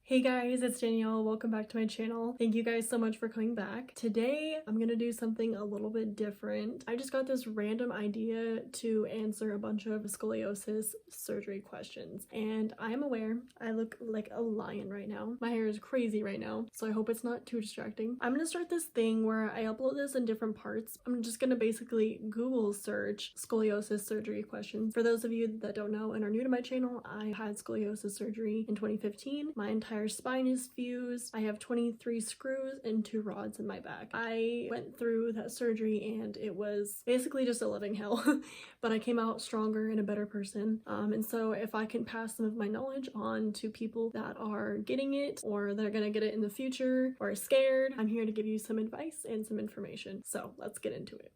Hey guys, it's Danielle. Welcome back to my channel. Thank you guys so much for coming back. Today, I'm gonna do something a little bit different. I just got this random idea to answer a bunch of scoliosis surgery questions. And I am aware I look like a lion right now. My hair is crazy right now, so I hope it's not too distracting. I'm gonna start this thing where I upload this in different parts. I'm just gonna basically Google search scoliosis surgery questions. For those of you that don't know and are new to my channel, I had scoliosis surgery in 2015. My entire spine is fused. I have 23 screws and 2 rods in my back. I went through that surgery and it was basically just a living hell, but I came out stronger and a better person. And so if I can pass some of my knowledge on to people that are getting it or that are gonna get it in the future or are scared, I'm here to give you some advice and some information. So let's get into it.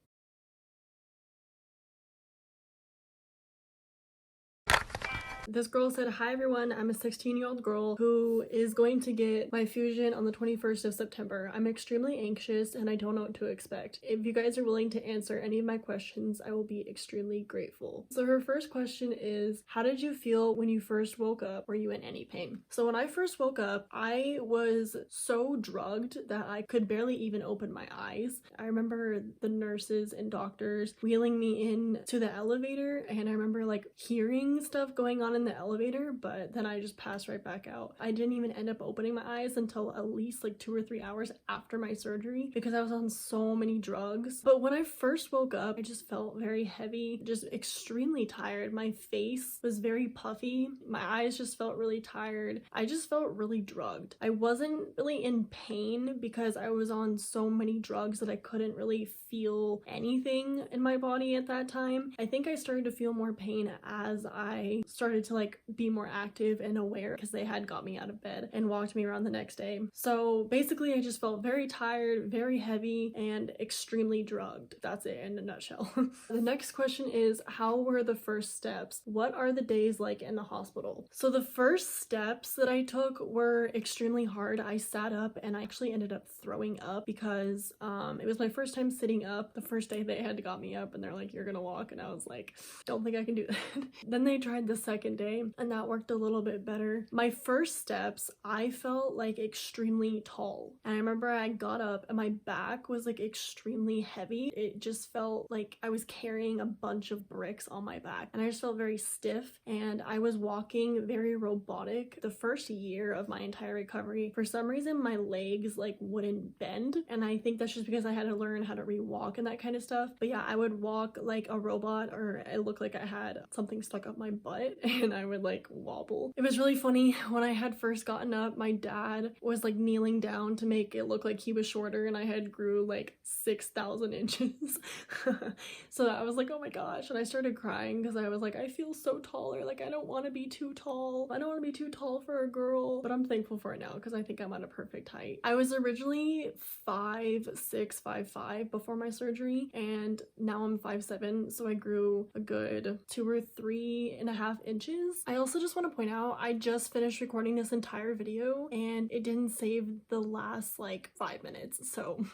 This girl said, "Hi everyone, I'm a 16-year-old girl who is going to get my fusion on the 21st of September. I'm extremely anxious and I don't know what to expect. If you guys are willing to answer any of my questions, I will be extremely grateful." So her first question is, how did you feel when you first woke up? Were you in any pain? So when I first woke up, I was so drugged that I could barely even open my eyes. I remember the nurses and doctors wheeling me in to the elevator, and I remember like hearing stuff going on in the elevator, but then I just passed right back out. I didn't even end up opening my eyes until at least like 2 or 3 hours after my surgery because I was on so many drugs. But when I first woke up, I just felt very heavy, just extremely tired. My face was very puffy. My eyes just felt really tired. I just felt really drugged. I wasn't really in pain because I was on so many drugs that I couldn't really feel anything in my body at that time. I think I started to feel more pain as I started to like be more active and aware because they had got me out of bed and walked me around the next day. So basically I just felt very tired, very heavy, and extremely drugged. That's it in a nutshell. The next question is, how were the first steps? What are the days like in the hospital? So the first steps that I took were extremely hard. I sat up and I actually ended up throwing up because it was my first time sitting up. The first day they had got me up and they're like, "You're gonna walk," and I was like, "Don't think I can do that." Then they tried the second day and that worked a little bit better. My first steps, I felt like extremely tall, and I remember I got up and my back was like extremely heavy. It just felt like I was carrying a bunch of bricks on my back, and I just felt very stiff, and I was walking very robotic. The first year of my entire recovery, for some reason my legs like wouldn't bend, and I think that's just because I had to learn how to re-walk and that kind of stuff. But yeah, I would walk like a robot, or it looked like I had something stuck up my butt and I would like wobble. It was really funny. When I had first gotten up, my dad was like kneeling down to make it look like he was shorter, and I had grew like 6,000 inches. So I was like, oh my gosh, and I started crying because I was like, I feel so taller. Like I don't want to be too tall. I don't want to be too tall for a girl, but I'm thankful for it now because I think I'm at a perfect height. I was originally 5'6", 5'5" before my surgery, and now I'm 5'7", so I grew a good 2 or 3.5 inches. I also just want to point out, I just finished recording this entire video and it didn't save the last like 5 minutes, so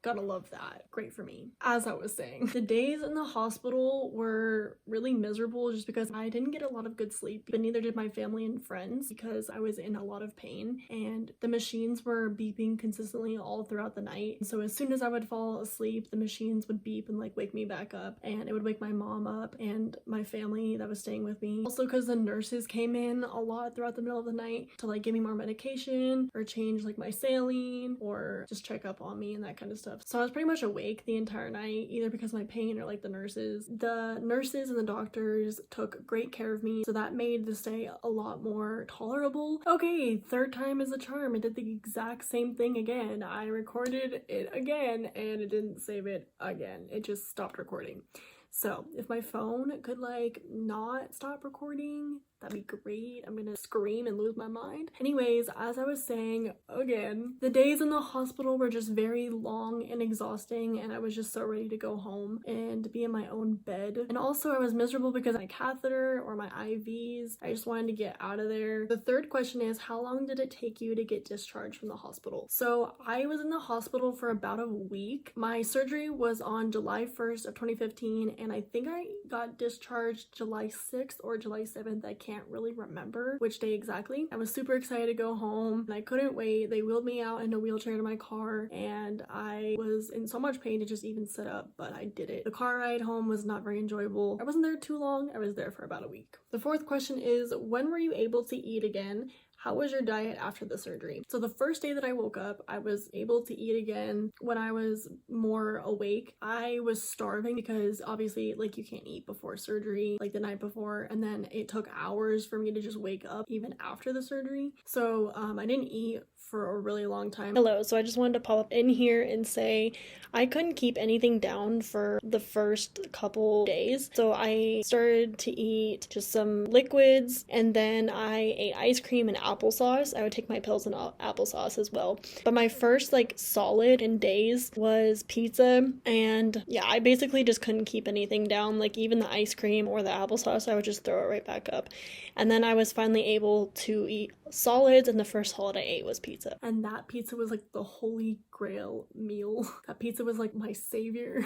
gotta love that. Great for me. As I was saying, the days in the hospital were really miserable just because I didn't get a lot of good sleep, but neither did my family and friends because I was in a lot of pain, and the machines were beeping consistently all throughout the night. So as soon as I would fall asleep, the machines would beep and like wake me back up, and it would wake my mom up and my family that was staying with me. Also because the nurses came in a lot throughout the middle of the night to like give me more medication or change like my saline or just check up on me and that kind of stuff. So I was pretty much awake the entire night, either because of my pain or like the nurses. The nurses and the doctors took great care of me, so that made the stay a lot more tolerable. Okay, third time is a charm. It did the exact same thing again. I recorded it again and it didn't save it again. It just stopped recording. So if my phone could like not stop recording, that'd be great. I'm gonna scream and lose my mind. Anyways, as I was saying, again, the days in the hospital were just very long and exhausting, and I was just so ready to go home and be in my own bed. And also I was miserable because of my catheter or my IVs. I just wanted to get out of there. The third question is, how long did it take you to get discharged from the hospital? So I was in the hospital for about a week. My surgery was on July 1st of 2015, and I think I got discharged July 6th or July 7th. I can't can't really remember which day exactly. I was super excited to go home and I couldn't wait. They wheeled me out in a wheelchair to my car and I was in so much pain to just even sit up, but I did it. The car ride home was not very enjoyable. I wasn't there too long. I was there for about a week. The fourth question is, when were you able to eat again? How was your diet after the surgery? So the first day that I woke up, I was able to eat again when I was more awake. I was starving because obviously like you can't eat before surgery, like the night before, and then it took hours for me to just wake up even after the surgery. So I didn't eat for a really long time. Hello, so I just wanted to pop up in here and say I couldn't keep anything down for the first couple days. So I started to eat just some liquids and then I ate ice cream and applesauce. I would take my pills and applesauce as well. But my first like solid in days was pizza, and yeah, I basically just couldn't keep anything down. Like even the ice cream or the applesauce, I would just throw it right back up. And then I was finally able to eat solids, and the first solid I ate was pizza. And that pizza was like the holy grail meal. That pizza was like my savior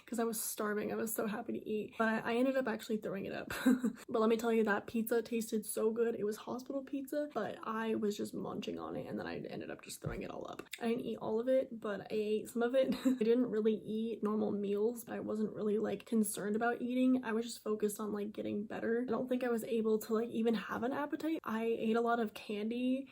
because I was starving. I was so happy to eat, but I ended up actually throwing it up. But let me tell you, that pizza tasted so good. It was hospital pizza, but I was just munching on it and then I ended up just throwing it all up. I didn't eat all of it, but I ate some of it. I didn't really eat normal meals. I wasn't really like concerned about eating. I was just focused on like getting better. I don't think I was able to like even have an appetite. I ate a lot of candy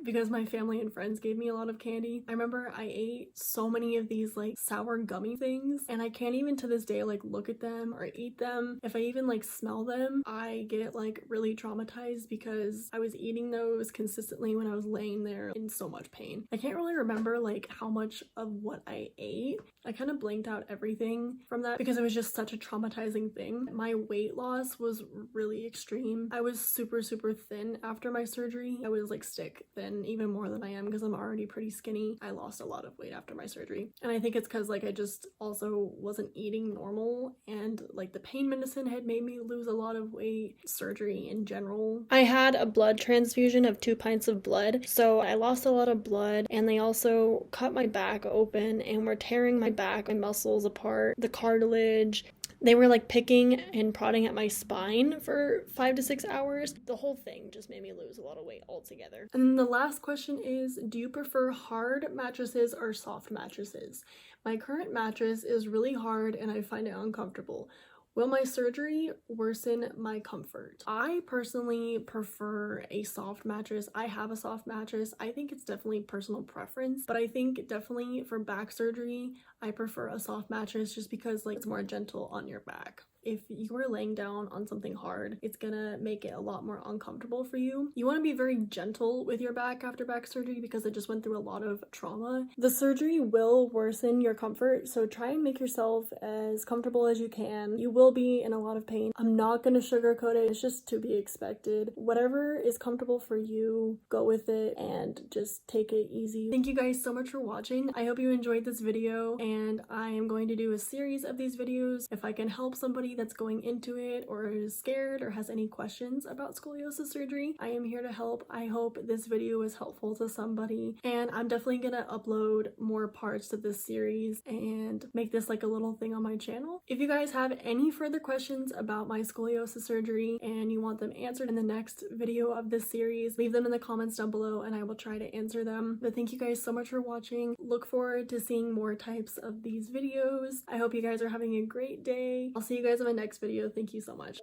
because my family and friends gave me a lot of candy. I remember I ate so many of these like sour gummy things and I can't even to this day like look at them or eat them. If I even like smell them, I get like really traumatized because I was eating those consistently when I was laying there in so much pain. I can't really remember like how much of what I ate. I kind of blanked out everything from that because it was just such a traumatizing thing. My weight loss was really extreme. I was super thin after my surgery. I was like stick thin, even more than I am because I'm already pretty skinny. I lost a lot of weight after my surgery. And I think it's because like I just also wasn't eating normal and like the pain medicine had made me lose a lot of weight. Surgery in general. I had a blood transfusion of 2 pints of blood, so I lost a lot of blood, and they also cut my back open and were tearing my back, my muscles apart, the cartilage. They were like picking and prodding at my spine for 5 to 6 hours. The whole thing just made me lose a lot of weight altogether. And then the last question is, do you prefer hard mattresses or soft mattresses? My current mattress is really hard and I find it uncomfortable. Will my surgery worsen my comfort? I personally prefer a soft mattress. I have a soft mattress. I think it's definitely personal preference, but I think definitely for back surgery, I prefer a soft mattress just because like it's more gentle on your back. If you are laying down on something hard, it's gonna make it a lot more uncomfortable for you. You want to be very gentle with your back after back surgery because it just went through a lot of trauma. The surgery will worsen your comfort, so try and make yourself as comfortable as you can. You will be in a lot of pain. I'm not gonna sugarcoat it. It's just to be expected. Whatever is comfortable for you, go with it and just take it easy. Thank you guys so much for watching. I hope you enjoyed this video, and I am going to do a series of these videos. If I can help somebody that's going into it or is scared or has any questions about scoliosis surgery, I am here to help. I hope this video was helpful to somebody, and I'm definitely gonna upload more parts to this series and make this like a little thing on my channel. If you guys have any further questions about my scoliosis surgery and you want them answered in the next video of this series, leave them in the comments down below and I will try to answer them. But thank you guys so much for watching. Look forward to seeing more types of these videos. I hope you guys are having a great day. I'll see you guys in my next video. Thank you so much.